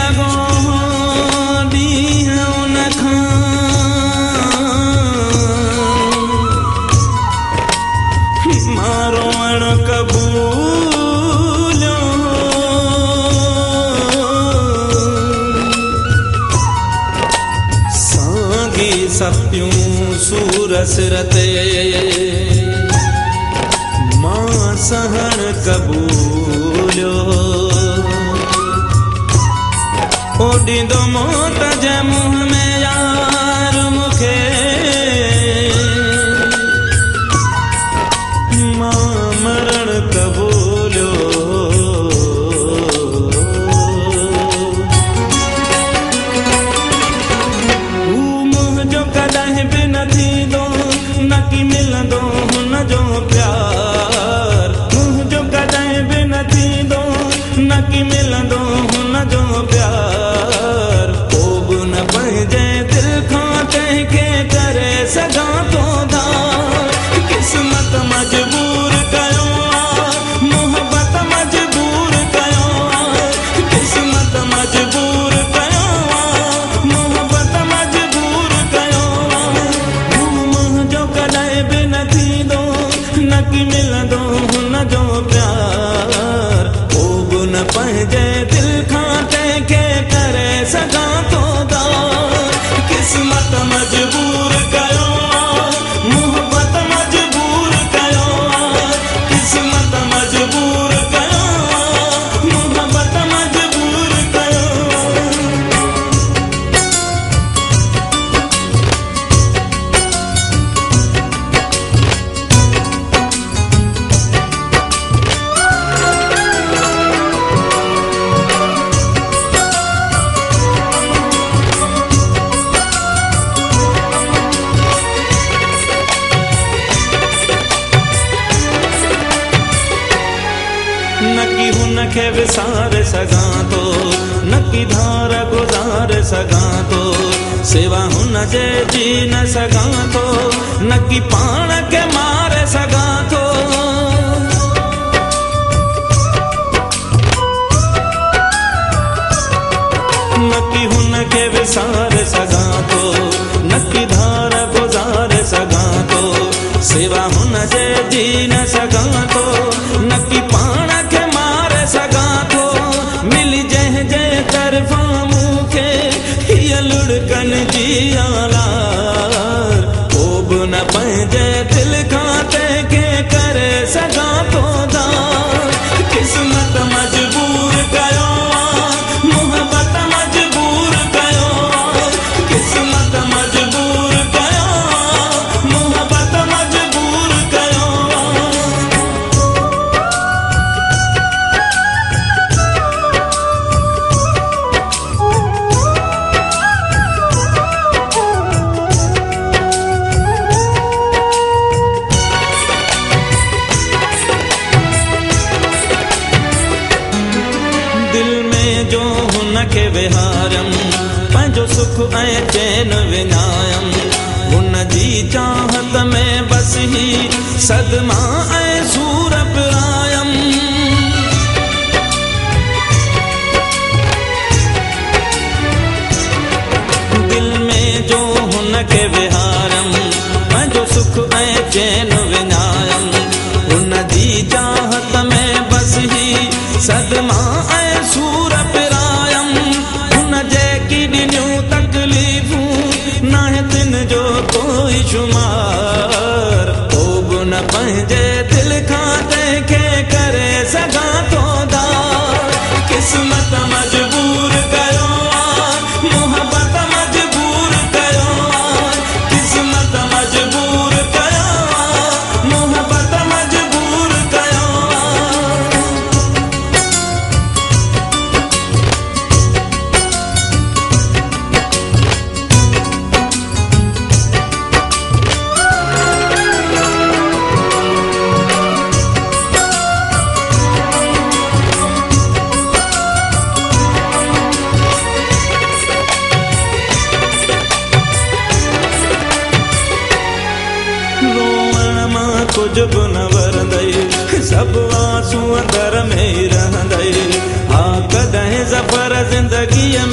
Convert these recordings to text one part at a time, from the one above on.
लॻो ॾींहुं उन खां मां रोअणु क़बूलियो साॻी सपियूं सूर सिर ते मां सहणु क़बूलियो ओॾींदो मौत जे मुंहं में यार मूंखे मां मरणु क़बूलियो हू मुंहिंजो कॾहिं बि न थींदो न की मिलंदो हुन जो प्यार मुंहिंजो कॾहिं बि न थींदो न की मिलंदो हुन जो प्यार पोइ बि न पंहिंजे दिल खां कंहिंखे करे सघां थो धार क़िस्मत मजबूर कयो मोहबत मजबूर कयो क़िस्मत मजबूर कयो मोहबत मजबूर कयो हू मुंहिंजो कॾहिं बि न थींदो न की मिलंदो हुन जो प्यार पोइ बि न पंहिंजे दिल खां कंहिंखे करे सघां थो धार क़िस्मत मजबूर कयो मोहबत मजबूर कयो क़िस्मत मजबूर कयो मोहबत मजबूर कयो न की हुन खे विसारे सघां थो न की धार गुज़ारे सघां थो सिवा हुन जे जी न सघां थो न की पाण खे मारे सघां थो न की हुन खे विसारे सघां थो न की धार गुज़ारे सघां थो सिवा हुन जे जी न सघां थो न की पाण खे मारे सघां थो मिली जंहिंजे तरफ़ां मूंखे हीअ लुड़कन जी आलार पोइ बि न पंहिंजे दिल खां कंहिंखे करे सघां थो धार क़िस्मत मजबूर कयो मोहबत मजबूर कयो क़िस्मत मजबूर कयो मोहबत मजबूर कयो दिल में जो हुन खे विहारम पंहिंजो सुख ऐं चैन विञायम हुन जी चाहत में बस ही सदमा ऐं सूर पिरायम दिल में जो हुन खे विहारम पंहिंजो सुख ऐं चैन विञायम हुन जी चाहत में बस ही सदमा ऐं सूर पिरायम हुन जेकी ॾिनियूं तकलीफ़ूं नाहे तिन जो कोई शुमार पोइ बि न पंहिंजे दिल खां कंहिंखे करे सघां थो धार क़िस्मत मजबूर कयो मोहबत मजबूर कयो क़िस्मत मजबूर कयो मोहबत मजबूर कयो कुझ बि न वरंदई सभु आंसू अंदर में ई रहंदई हा कॾहिं ज़फ़र ज़िंदगीअ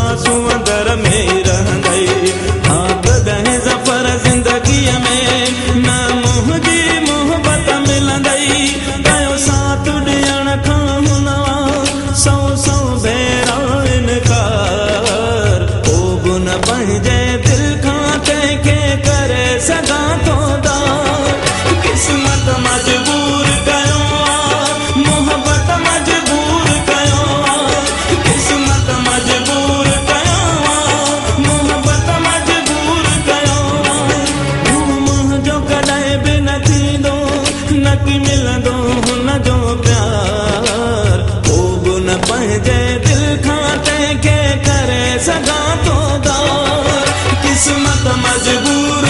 आंसू अंदर में रहंदई हाँ कदहिं ज़फ़र ज़िंदगीअ में न मुंहिंजी मोहबत मिलंदई कयो साथ ॾियण खां हुनवा सौ सौ भेरा इनकार ओ गुन पंहिंजे दिल खां तंहिंखे करे सघां थो दार किस्मत मजबूर कयो आहे मोहबत मजबूर कयो आहे किस्मत मजबूर कयो आहे मोहबत मजबूर कयो आहे हू मुंहिंजो कॾहिं बि न थींदो न की मिलंदो हुनजो प्यार ओ गुन पंहिंजे दिल खां तंहिंखे करे सघां थो दार किस्मत मजबूर